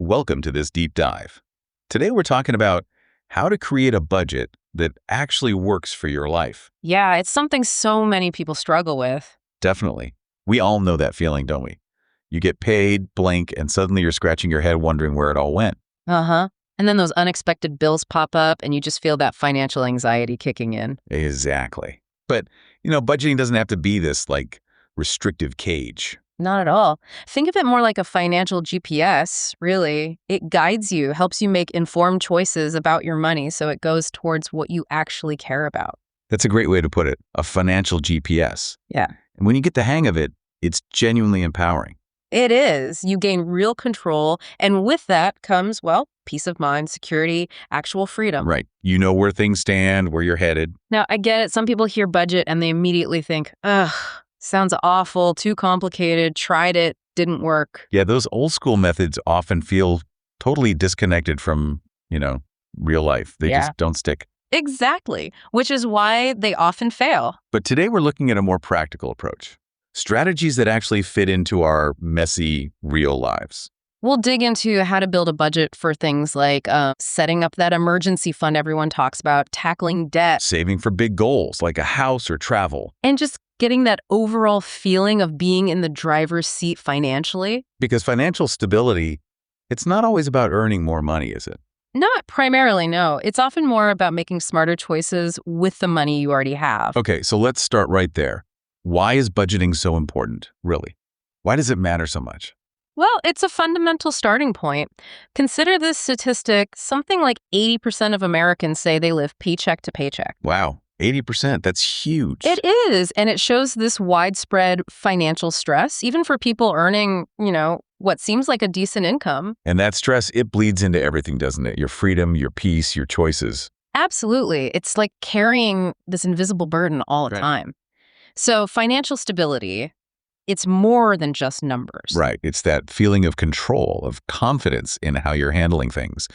Welcome to this deep dive. Today we're talking about how to create a budget that actually works for your life. Yeah, it's something so many people struggle with. Definitely. We all know that feeling, don't we? You get paid, blink, and suddenly you're scratching your head wondering where it all went. Uh-huh. And then those unexpected bills pop up and you just feel that financial anxiety kicking in. Exactly. But, budgeting doesn't have to be this, restrictive cage. Not at all. Think of it more like a financial GPS, really. It guides you, helps you make informed choices about your money so it goes towards what you actually care about. That's a great way to put it, a financial GPS. Yeah. And when you get the hang of it, it's genuinely empowering. It is. You gain real control, and with that comes, well, peace of mind, security, actual freedom. Right. You know where things stand, where you're headed. Now, I get it. Some people hear budget and they immediately think, ugh, sounds awful, too complicated, tried it, didn't work. Yeah, those old school methods often feel totally disconnected from, real life. They just don't stick. Exactly, which is why they often fail. But today we're looking at a more practical approach. Strategies that actually fit into our messy, real lives. We'll dig into how to build a budget for things like setting up that emergency fund everyone talks about, tackling debt, Saving for big goals like a house or travel. and just getting that overall feeling of being in the driver's seat financially. Because financial stability, it's not always about earning more money, is it? Not primarily, no. It's often more about making smarter choices with the money you already have. Okay, so let's start right there. Why is budgeting so important, really? Why does it matter so much? Well, it's a fundamental starting point. Consider this statistic. Something like 80% of Americans say they live paycheck to paycheck. Wow, 80%, that's huge. It is, and it shows this widespread financial stress, even for people earning, what seems like a decent income. And that stress, it bleeds into everything, doesn't it? Your freedom, your peace, your choices. Absolutely. It's like carrying this invisible burden all the time. So financial stability, it's more than just numbers. Right. It's that feeling of control, of confidence in how you're handling things,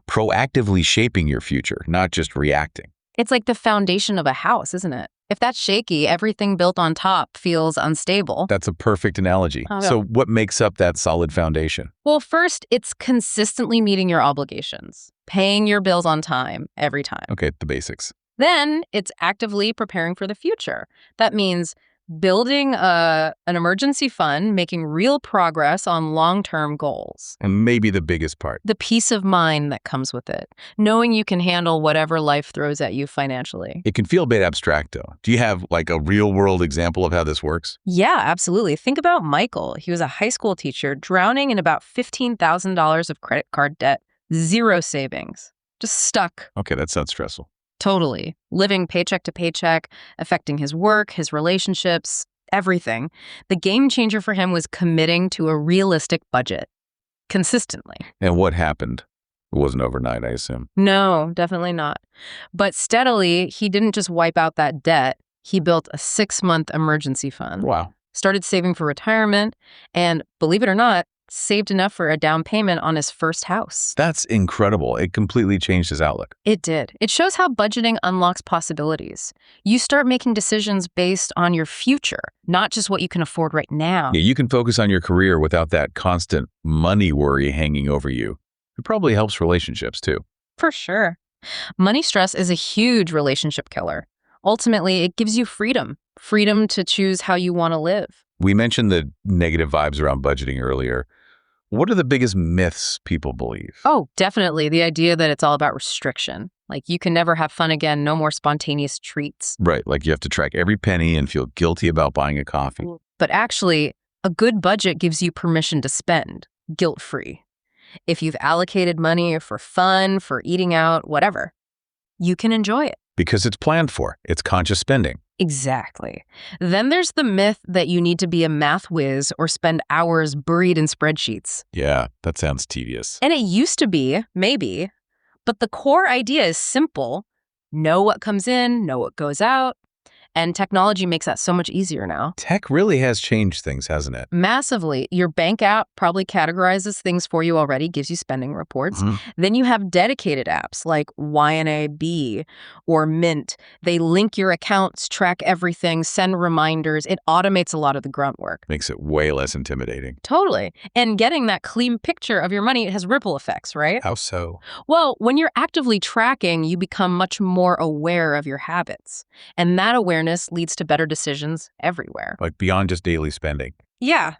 proactively shaping your future, not just reacting. It's like the foundation of a house, isn't it? If that's shaky, everything built on top feels unstable. That's a perfect analogy. Oh, So what makes up that solid foundation? Well, first, it's consistently meeting your obligations, paying your bills on time, every time. Okay, the basics. Then it's actively preparing for the future. That means building an emergency fund, making real progress on long-term goals. And maybe the biggest part. The peace of mind that comes with it, knowing you can handle whatever life throws at you financially. It can feel a bit abstract, though. Do you have a real-world example of how this works? Yeah, absolutely. Think about Michael. He was a high school teacher drowning in about $15,000 of credit card debt, zero savings, just stuck. Okay, that sounds stressful. Totally. Living paycheck to paycheck, affecting his work, his relationships, everything. The game changer for him was committing to a realistic budget. Consistently. And what happened? It wasn't overnight, I assume. No, definitely not. But steadily, he didn't just wipe out that debt. He built a 6-month emergency fund. Wow. Started saving for retirement, and believe it or not, saved enough for a down payment on his first house. That's incredible. It completely changed his outlook. It did. It shows how budgeting unlocks possibilities. You start making decisions based on your future, not just what you can afford right now. Yeah, you can focus on your career without that constant money worry hanging over you. It probably helps relationships, too. For sure. Money stress is a huge relationship killer. Ultimately, it gives you freedom to choose how you want to live. We mentioned the negative vibes around budgeting earlier. What are the biggest myths people believe? Oh, definitely. The idea that it's all about restriction. Like you can never have fun again, no more spontaneous treats. Right, like you have to track every penny and feel guilty about buying a coffee. But actually, a good budget gives you permission to spend, guilt-free. If you've allocated money for fun, for eating out, whatever, you can enjoy it. Because it's planned for. It's conscious spending. Exactly. Then there's the myth that you need to be a math whiz or spend hours buried in spreadsheets. Yeah, that sounds tedious. And it used to be, maybe, but the core idea is simple. Know what comes in, know what goes out. And technology makes that so much easier now. Tech really has changed things, hasn't it? Massively. Your bank app probably categorizes things for you already, gives you spending reports. Then you have dedicated apps like YNAB or Mint. They link your accounts, track everything, send reminders. It automates a lot of the grunt work. Makes it way less intimidating. Totally. And getting that clean picture of your money has ripple effects, right? How so? Well, when you're actively tracking, you become much more aware of your habits. And that awareness leads to better decisions everywhere. Like beyond just daily spending. Yeah.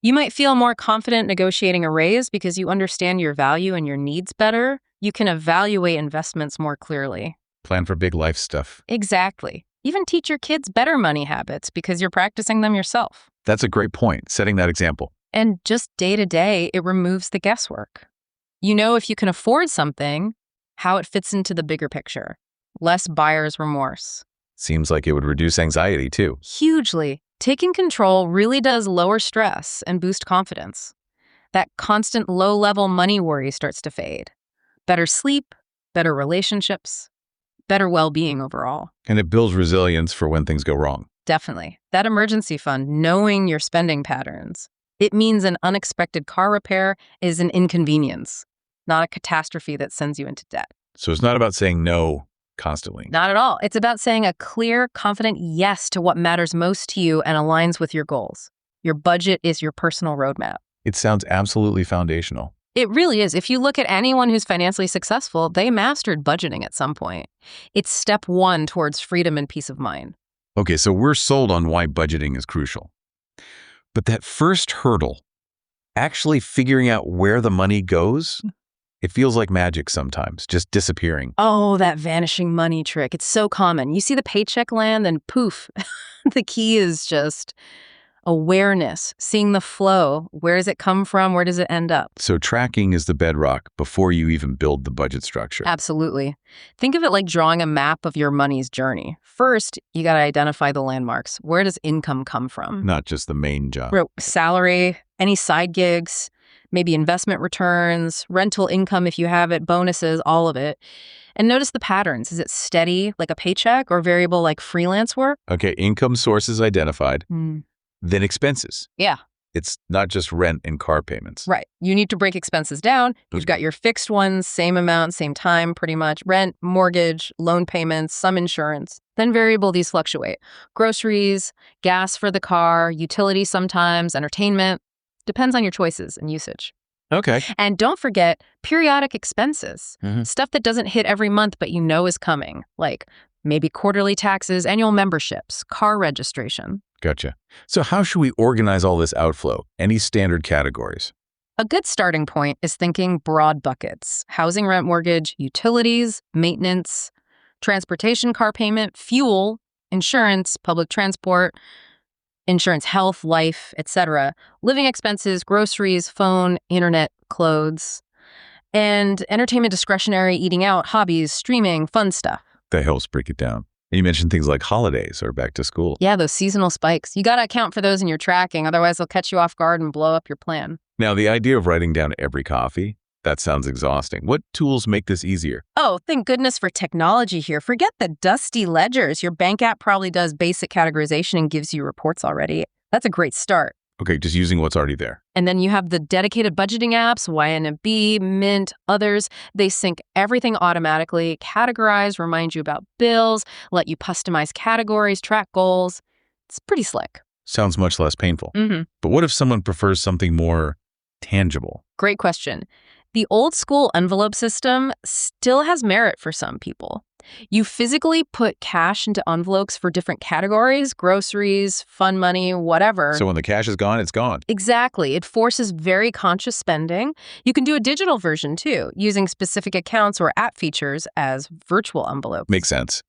You might feel more confident negotiating a raise because you understand your value and your needs better. You can evaluate investments more clearly. Plan for big life stuff. Exactly. Even teach your kids better money habits because you're practicing them yourself. That's a great point, setting that example. And just day to day, it removes the guesswork. You know if you can afford something, how it fits into the bigger picture. Less buyer's remorse. Seems like it would reduce anxiety, too. Hugely. Taking control really does lower stress and boost confidence. That constant low-level money worry starts to fade. Better sleep, better relationships, better well-being overall. And it builds resilience for when things go wrong. Definitely. That emergency fund, knowing your spending patterns. It means an unexpected car repair is an inconvenience, not a catastrophe that sends you into debt. So it's not about saying no constantly. Not at all. It's about saying a clear, confident yes to what matters most to you and aligns with your goals. Your budget is your personal roadmap. It sounds absolutely foundational. It really is. If you look at anyone who's financially successful, they mastered budgeting at some point. It's step one towards freedom and peace of mind. Okay, so we're sold on why budgeting is crucial. But that first hurdle, actually figuring out where the money goes, it feels like magic sometimes, just disappearing. Oh, that vanishing money trick. It's so common. You see the paycheck land and poof. The key is just awareness, seeing the flow. Where does it come from? Where does it end up? So tracking is the bedrock before you even build the budget structure. Absolutely. Think of it like drawing a map of your money's journey. First, you got to identify the landmarks. Where does income come from? Not just the main job. Salary, any side gigs, maybe investment returns, rental income if you have it, bonuses, all of it. And notice the patterns. Is it steady, like a paycheck, or variable, like freelance work? Okay, income sources identified. Then expenses. Yeah. It's not just rent and car payments. Right. You need to break expenses down. You've got your fixed ones, same amount, same time, pretty much. Rent, mortgage, loan payments, some insurance. Then variable, these fluctuate. Groceries, gas for the car, utilities sometimes, entertainment. Depends on your choices and usage. Okay. And don't forget periodic expenses. Stuff that doesn't hit every month but you know is coming, like maybe quarterly taxes, annual memberships, car registration. Gotcha. So how should we organize all this outflow? Any standard categories? A good starting point is thinking broad buckets: housing, rent, mortgage, utilities, maintenance, transportation, car payment, fuel, insurance, public transport, insurance, health, life, etc., living expenses, groceries, phone, internet, clothes, and entertainment, discretionary, eating out, hobbies, streaming, fun stuff. That helps break it down. And you mentioned things like holidays or back to school. Yeah, those seasonal spikes. You got to account for those in your tracking, otherwise they'll catch you off guard and blow up your plan. Now, the idea of writing down every coffee, that sounds exhausting. What tools make this easier? Oh, thank goodness for technology here. Forget the dusty ledgers. Your bank app probably does basic categorization and gives you reports already. That's a great start. Okay, just using what's already there. And then you have the dedicated budgeting apps, YNB, Mint, others. They sync everything automatically, categorize, remind you about bills, let you customize categories, track goals. It's pretty slick. Sounds much less painful. But what if someone prefers something more tangible? Great question. The old school envelope system still has merit for some people. You physically put cash into envelopes for different categories: groceries, fun money, whatever. So when the cash is gone, it's gone. Exactly. It forces very conscious spending. You can do a digital version too, using specific accounts or app features as virtual envelopes. Makes sense.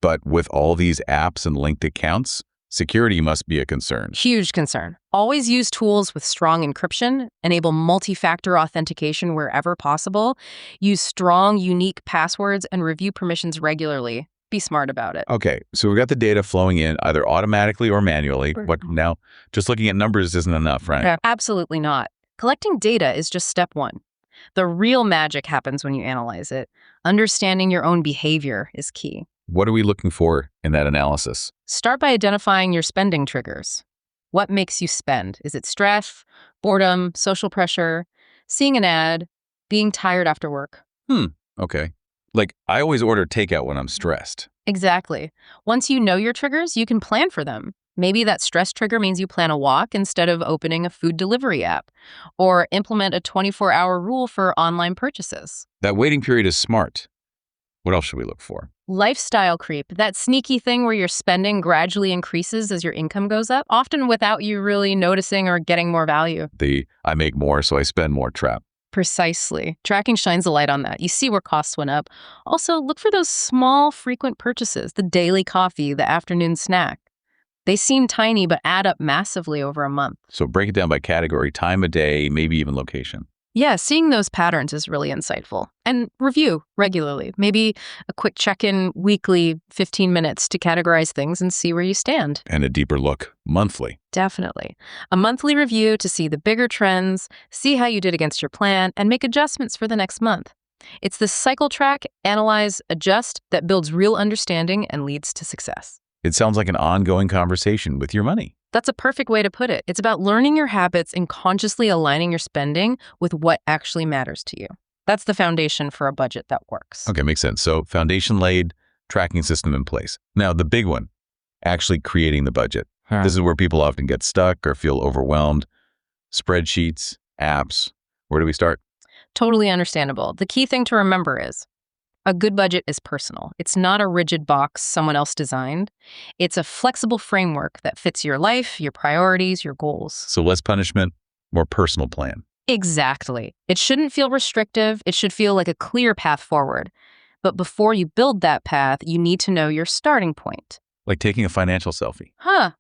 But with all these apps and linked accounts, security must be a concern. Huge concern. Always use tools with strong encryption, enable multi-factor authentication wherever possible, use strong, unique passwords, and review permissions regularly. Be smart about it. Okay, so we've got the data flowing in either automatically or manually. But now, just looking at numbers isn't enough, right? Absolutely not. Collecting data is just step one. The real magic happens when you analyze it. Understanding your own behavior is key. What are we looking for in that analysis? Start by identifying your spending triggers. What makes you spend? Is it stress, boredom, social pressure, seeing an ad, being tired after work? Okay. Like, I always order takeout when I'm stressed. Exactly. Once you know your triggers, you can plan for them. Maybe that stress trigger means you plan a walk instead of opening a food delivery app, or implement a 24-hour rule for online purchases. That waiting period is smart. What else should we look for? Lifestyle creep, that sneaky thing where your spending gradually increases as your income goes up, often without you really noticing or getting more value. The I make more, so I spend more trap. Precisely. Tracking shines a light on that. You see where costs went up. Also, look for those small, frequent purchases, the daily coffee, the afternoon snack. They seem tiny, but add up massively over a month. So break it down by category, time of day, maybe even location. Yeah, seeing those patterns is really insightful. And review regularly. Maybe a quick check-in weekly, 15 minutes to categorize things and see where you stand. And a deeper look monthly. Definitely. A monthly review to see the bigger trends, see how you did against your plan, and make adjustments for the next month. It's this cycle track, analyze, adjust that builds real understanding and leads to success. It sounds like an ongoing conversation with your money. That's a perfect way to put it. It's about learning your habits and consciously aligning your spending with what actually matters to you. That's the foundation for a budget that works. Okay, makes sense. So foundation laid, tracking system in place. Now, the big one, actually creating the budget. This is where people often get stuck or feel overwhelmed. Spreadsheets, apps. Where do we start? Totally understandable. The key thing to remember is a good budget is personal. It's not a rigid box someone else designed. It's a flexible framework that fits your life, your priorities, your goals. So less punishment, more personal plan. Exactly. It shouldn't feel restrictive. It should feel like a clear path forward. But before you build that path, you need to know your starting point. Like taking a financial selfie. I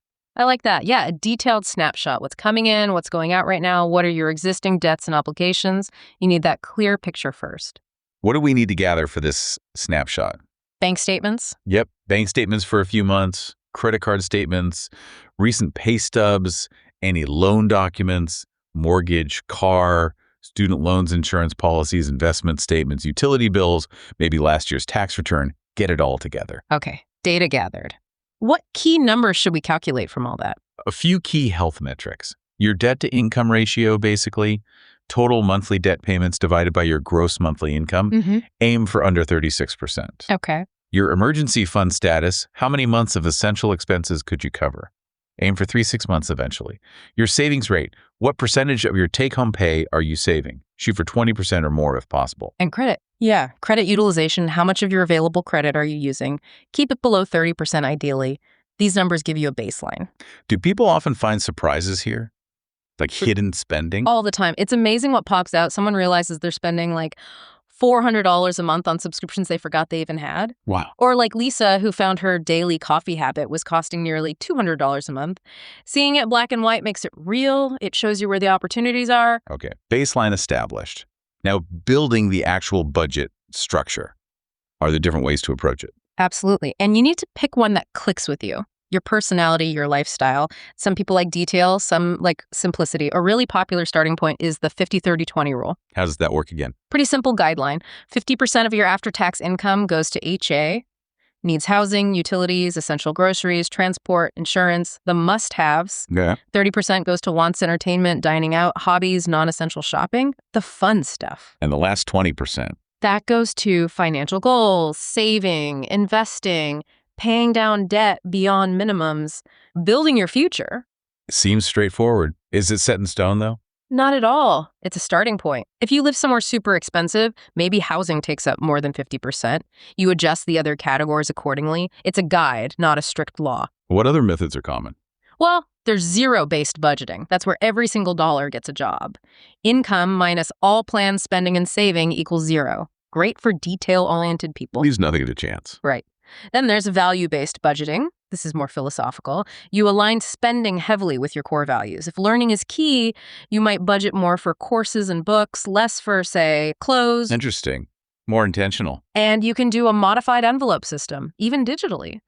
like that. Yeah, a detailed snapshot. What's coming in, what's going out right now, what are your existing debts and obligations? You need that clear picture first. What do we need to gather for this snapshot? Bank statements? Yep, bank statements for a few months, credit card statements, recent pay stubs, any loan documents, mortgage, car, student loans, insurance policies, investment statements, utility bills, maybe last year's tax return. Get it all together. Okay, data gathered. What key numbers should we calculate from all that? A few key health metrics. Your debt to income ratio, basically, total monthly debt payments divided by your gross monthly income. Aim for under 36%. Okay. Your emergency fund status, how many months of essential expenses could you cover? Aim for 3-6 months eventually. Your savings rate, what percentage of your take-home pay are you saving? Shoot for 20% or more if possible. And credit. Yeah, credit utilization, how much of your available credit are you using? Keep it below 30% ideally. These numbers give you a baseline. Do people often find surprises here? Like hidden spending? All the time. It's amazing what pops out. Someone realizes they're spending like $400 a month on subscriptions they forgot they even had. Wow. Or like Lisa, who found her daily coffee habit was costing nearly $200 a month. Seeing it black and white makes it real. It shows you where the opportunities are. Okay, baseline established. Now, building the actual budget structure. Are there different ways to approach it? Absolutely. And you need to pick one that clicks with you. Your personality, your lifestyle. Some people like detail, some like simplicity. A really popular starting point is the 50-30-20 rule. How does that work again? Pretty simple guideline. 50% of your after-tax income goes to HA, needs housing, utilities, essential groceries, transport, insurance, the must-haves. Yeah. 30% goes to wants, entertainment, dining out, hobbies, non-essential shopping, the fun stuff. And the last 20%? That goes to financial goals, saving, investing, paying down debt beyond minimums, building your future. Seems straightforward. Is it set in stone, though? Not at all. It's a starting point. If you live somewhere super expensive, maybe housing takes up more than 50%. You adjust the other categories accordingly. It's a guide, not a strict law. What other methods are common? Well, there's zero-based budgeting. That's where every single dollar gets a job. Income minus all planned spending and saving equals zero. Great for detail-oriented people. Leaves nothing to chance. Right. Then there's value-based budgeting. This is more philosophical. You align spending heavily with your core values. If learning is key, you might budget more for courses and books, less for, say, clothes. Interesting. More intentional. And you can do a modified envelope system, even digitally.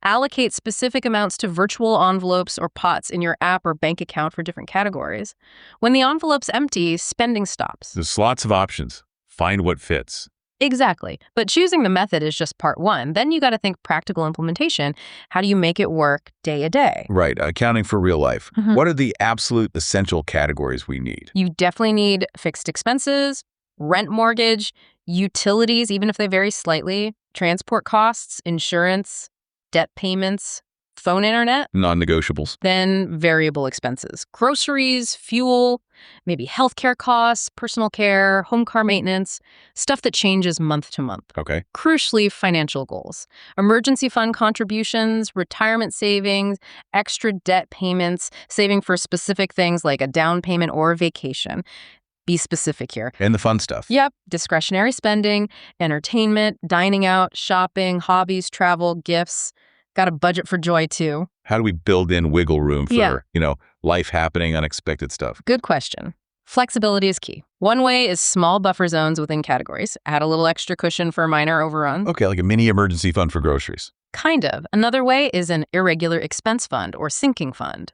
Allocate specific amounts to virtual envelopes or pots in your app or bank account for different categories. When the envelope's empty, spending stops. There's lots of options. Find what fits. Exactly. But choosing the method is just part one. Then you got to think practical implementation. How do you make it work day to day? Right, accounting for real life. Mhm. What are the absolute essential categories we need? You definitely need fixed expenses, rent mortgage, utilities, even if they vary slightly, transport costs, insurance, debt payments, phone internet, Non-negotiables. then variable expenses, groceries, fuel, maybe healthcare costs, personal care, home car maintenance, stuff that changes month to month. Okay. Crucially, financial goals, emergency fund contributions, retirement savings, extra debt payments, saving for specific things like a down payment or a vacation. Be specific here. And the fun stuff. Yep, discretionary spending, entertainment, dining out, shopping, hobbies, travel, gifts. Got a budget for joy too. How do we build in wiggle room for, Yeah. life happening, unexpected stuff? Good question. Flexibility is key. One way is small buffer zones within categories. Add a little extra cushion for minor overruns. Okay, like a mini emergency fund for groceries. Kind of. Another way is an irregular expense fund or sinking fund.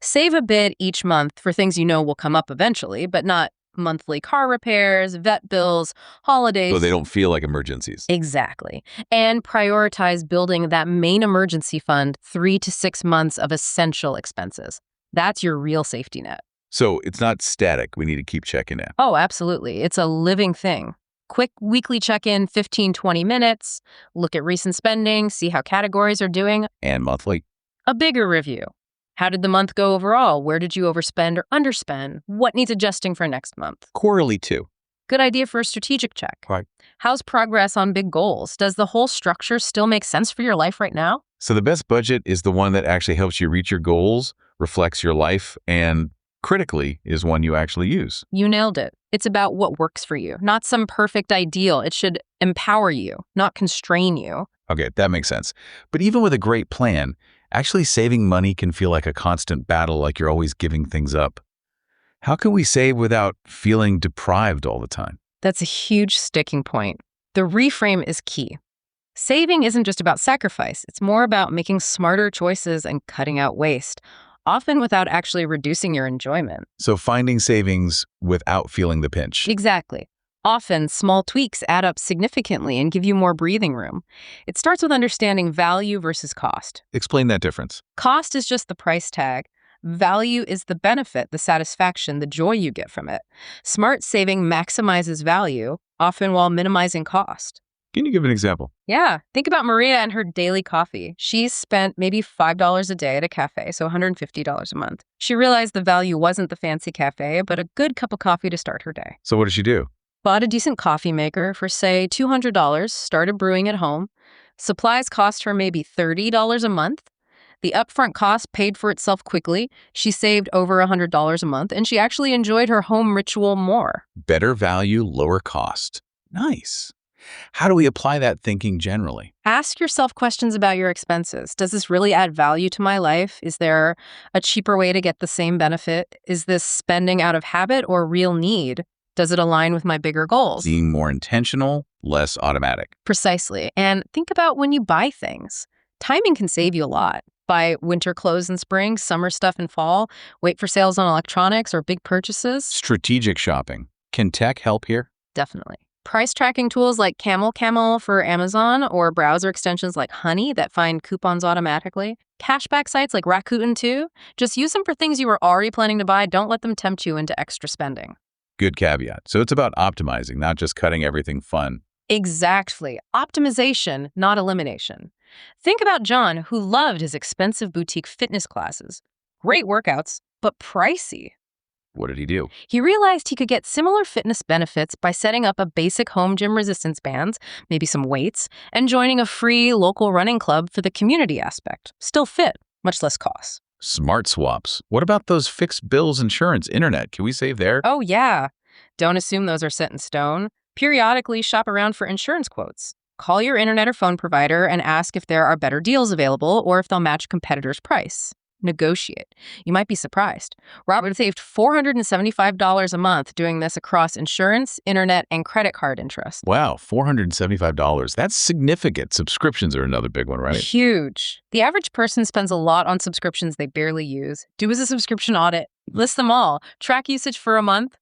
Save a bit each month for things you know will come up eventually, but not monthly car repairs, vet bills, holidays. So they don't feel like emergencies. Exactly. And prioritize building that main emergency fund 3 to 6 months of essential expenses. That's your real safety net. So it's not static. We need to keep checking in. Oh, absolutely. It's a living thing. Quick weekly check-in, 15, 20 minutes. Look at recent spending, see how categories are doing. And monthly. A bigger review. How did the month go overall? Where did you overspend or underspend? What needs adjusting for next month? Quarterly too. Good idea for a strategic check. Right. How's progress on big goals? Does the whole structure still make sense for your life right now? So the best budget is the one that actually helps you reach your goals, reflects your life, and critically is one you actually use. You nailed it. It's about what works for you, not some perfect ideal. It should empower you, not constrain you. Okay, that makes sense. But even with a great plan, actually saving money can feel like a constant battle, like you're always giving things up. How can we save without feeling deprived all the time? That's a huge sticking point. The reframe is key. Saving isn't just about sacrifice. It's more about making smarter choices and cutting out waste, often without actually reducing your enjoyment. So finding savings without feeling the pinch. Exactly. Often, small tweaks add up significantly and give you more breathing room. It starts with understanding value versus cost. Explain that difference. Cost is just the price tag. Value is the benefit, the satisfaction, the joy you get from it. Smart saving maximizes value, often while minimizing cost. Can you give an example? Yeah, think about Maria and her daily coffee. She spent maybe $5 a day at a cafe, so $150 a month. She realized the value wasn't the fancy cafe, but a good cup of coffee to start her day. So what did she do? Bought a decent coffee maker for, say, $200, started brewing at home. Supplies cost her maybe $30 a month. The upfront cost paid for itself quickly. She saved over $100 a month, and she actually enjoyed her home ritual more. Better value, lower cost. Nice. How do we apply that thinking generally? Ask yourself questions about your expenses. Does this really add value to my life? Is there a cheaper way to get the same benefit? Is this spending out of habit or real need? Does it align with my bigger goals? Being more intentional, less automatic. Precisely. And think about when you buy things. Timing can save you a lot. Buy winter clothes in spring, summer stuff in fall, wait for sales on electronics or big purchases. Strategic shopping. Can tech help here? Definitely. Price tracking tools like Camel for Amazon or browser extensions like Honey that find coupons automatically. Cashback sites like Rakuten too. Just use them for things you were already planning to buy. Don't let them tempt you into extra spending. Good caveat. So it's about optimizing, not just cutting everything fun. Exactly. Optimization, not elimination. Think about John, who loved his expensive boutique fitness classes. Great workouts, but pricey. What did he do? He realized he could get similar fitness benefits by setting up a basic home gym resistance bands, maybe some weights, and joining a free local running club for the community aspect. Still fit, much less cost. Smart swaps. What about those fixed bills, insurance, internet? Can we save there? Oh, yeah. Don't assume those are set in stone. Periodically shop around for insurance quotes. Call your internet or phone provider and ask if there are better deals available or if they'll match competitors' price. Negotiate. You might be surprised. Robert saved $475 a month doing this across insurance, internet, and credit card interest. Wow, $475. That's significant. Subscriptions are another big one, right? Huge. The average person spends a lot on subscriptions they barely use. Do as a subscription audit. List them all. Track usage for a month.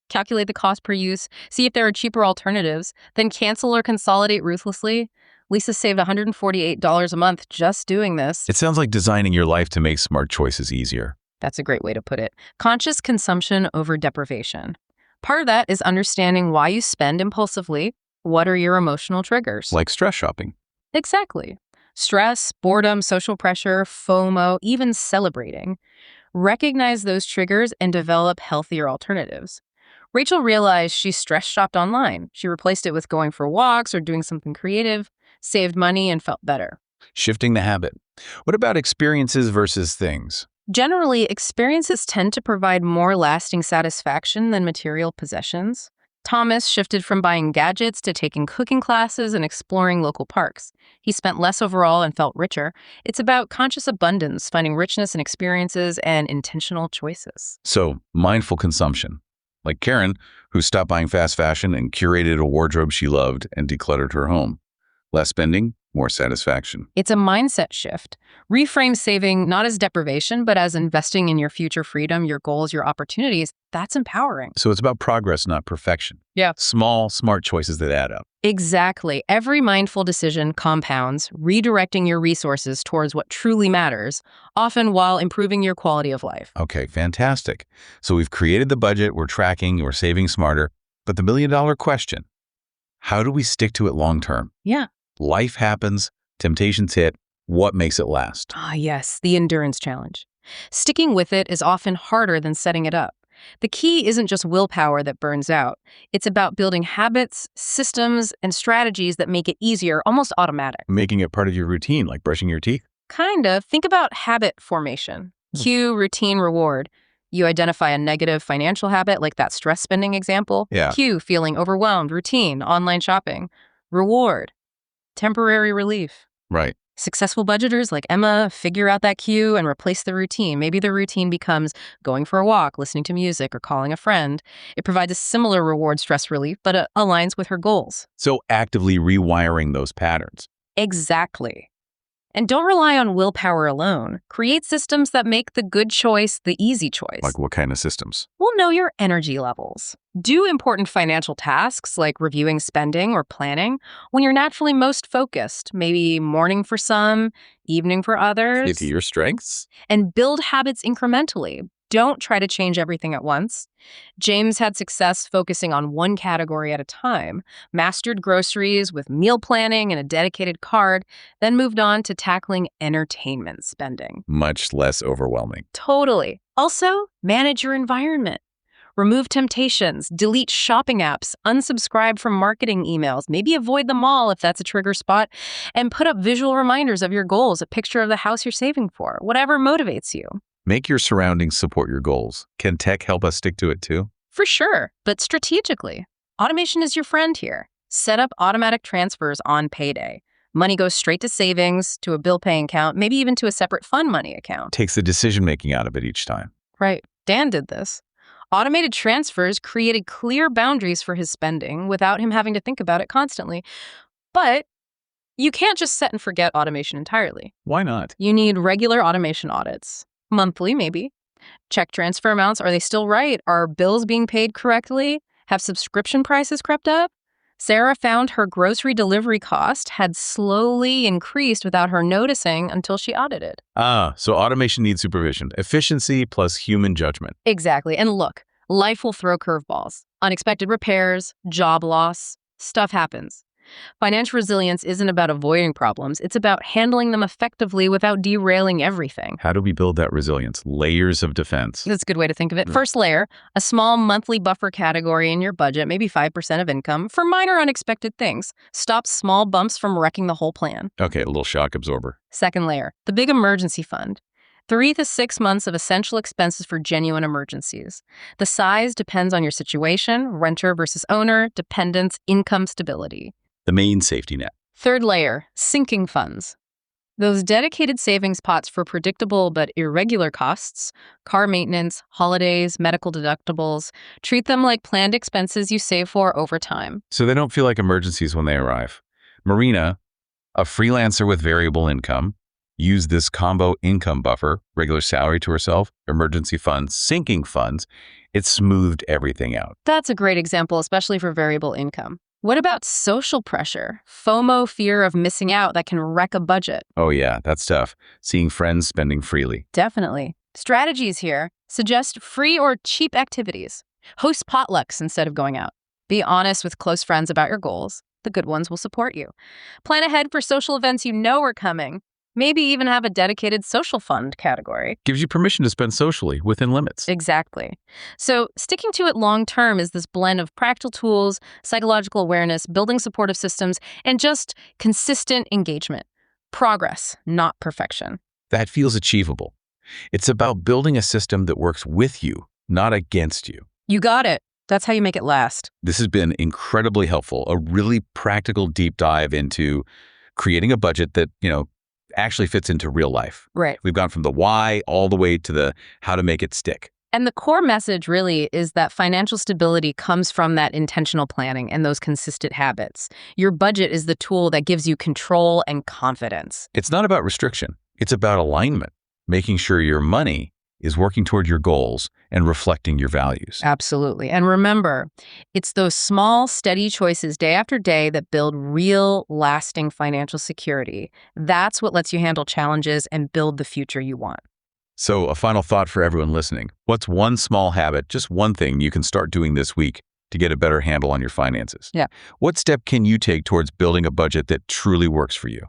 Calculate the cost per use, see if there are cheaper alternatives, then cancel or consolidate ruthlessly. Lisa saved $148 a month just doing this. It sounds like designing your life to make smart choices easier. That's a great way to put it. Conscious consumption over deprivation. Part of that is understanding why you spend impulsively. What are your emotional triggers? Like stress shopping. Exactly. Stress, boredom, social pressure, FOMO, even celebrating. Recognize those triggers and develop healthier alternatives. Rachel realized she stress shopped online. She replaced it with going for walks or doing something creative, saved money, and felt better. Shifting the habit. What about experiences versus things? Generally, experiences tend to provide more lasting satisfaction than material possessions. Thomas shifted from buying gadgets to taking cooking classes and exploring local parks. He spent less overall and felt richer. It's about conscious abundance, finding richness in experiences and intentional choices. So, mindful consumption. Like Karen, who stopped buying fast fashion and curated a wardrobe she loved and decluttered her home. Less spending, more satisfaction. It's a mindset shift. Reframe saving not as deprivation, but as investing in your future freedom, your goals, your opportunities. That's empowering. So it's about progress, not perfection. Yeah. Small, smart choices that add up. Exactly. Every mindful decision compounds, redirecting your resources towards what truly matters, often while improving your quality of life. Okay, fantastic. So we've created the budget, we're tracking, we're saving smarter. But the million-dollar question, how do we stick to it long term? Yeah. Life happens, temptations hit. What makes it last? Ah, yes, the endurance challenge. Sticking with it is often harder than setting it up. The key isn't just willpower that burns out. It's about building habits, systems, and strategies that make it easier, almost automatic. Making it part of your routine, like brushing your teeth? Kind of. Think about habit formation. Cue, routine, reward. You identify a negative financial habit, like that stress spending example. Yeah. Cue, feeling overwhelmed. Routine, online shopping. Reward, temporary relief. Right. Successful budgeters like Emma figure out that cue and replace the routine. Maybe the routine becomes going for a walk, listening to music, or calling a friend. It provides a similar reward stress relief, but it aligns with her goals. So actively rewiring those patterns. Exactly. And don't rely on willpower alone. Create systems that make the good choice the easy choice. Like what kind of systems? Well, know your energy levels. Do important financial tasks like reviewing spending or planning when you're naturally most focused, maybe morning for some, evening for others. Into your strengths? And build habits incrementally. Don't try to change everything at once. James had success focusing on one category at a time, mastered groceries with meal planning and a dedicated card, then moved on to tackling entertainment spending. Much less overwhelming. Totally. Also, manage your environment. Remove temptations, delete shopping apps, unsubscribe from marketing emails, maybe avoid the mall if that's a trigger spot, and put up visual reminders of your goals, a picture of the house you're saving for, whatever motivates you. Make your surroundings support your goals. Can tech help us stick to it too? For sure, but strategically. Automation is your friend here. Set up automatic transfers on payday. Money goes straight to savings, to a bill paying account, maybe even to a separate fund money account. Takes the decision-making out of it each time. Right. Dan did this. Automated transfers created clear boundaries for his spending without him having to think about it constantly. But you can't just set and forget automation entirely. Why not? You need regular automation audits. Monthly, maybe. Check transfer amounts. Are they still right? Are bills being paid correctly? Have subscription prices crept up? Sarah found her grocery delivery cost had slowly increased without her noticing until she audited. So automation needs supervision. Efficiency plus human judgment. Exactly. And look, life will throw curveballs. Unexpected repairs, job loss, stuff happens. Financial resilience isn't about avoiding problems. It's about handling them effectively without derailing everything. How do we build that resilience? Layers of defense. That's a good way to think of it. First layer, a small monthly buffer category in your budget, maybe 5% of income, for minor unexpected things. Stops small bumps from wrecking the whole plan. Okay, a little shock absorber. Second layer, the big emergency fund. 3 to 6 months of essential expenses for genuine emergencies. The size depends on your situation, renter versus owner, dependents, income stability. The main safety net. Third layer, sinking funds. Those dedicated savings pots for predictable but irregular costs, car maintenance, holidays, medical deductibles. Treat them like planned expenses you save for over time. So they don't feel like emergencies when they arrive. Marina, a freelancer with variable income, use this combo income buffer, regular salary to herself, emergency funds, sinking funds. It smoothed everything out. That's a great example, especially for variable income. What about social pressure? FOMO, fear of missing out, that can wreck a budget. Oh yeah, that's tough. Seeing friends spending freely. Definitely. Strategies here: suggest free or cheap activities. Host potlucks instead of going out. Be honest with close friends about your goals. The good ones will support you. Plan ahead for social events you know are coming. Maybe even have a dedicated social fund category. Gives you permission to spend socially within limits. Exactly. So sticking to it long term is this blend of practical tools, psychological awareness, building supportive systems, and just consistent engagement. Progress, not perfection. That feels achievable. It's about building a system that works with you, not against you. You got it. That's how you make it last. This has been incredibly helpful, a really practical deep dive into creating a budget that, actually fits into real life. Right. We've gone from the why all the way to the how to make it stick. And the core message really is that financial stability comes from that intentional planning and those consistent habits. Your budget is the tool that gives you control and confidence. It's not about restriction. It's about alignment, making sure your money is working toward your goals and reflecting your values. Absolutely. And remember, it's those small, steady choices day after day that build real, lasting financial security. That's what lets you handle challenges and build the future you want. So, a final thought for everyone listening. What's one small habit, just one thing you can start doing this week to get a better handle on your finances? Yeah. What step can you take towards building a budget that truly works for you?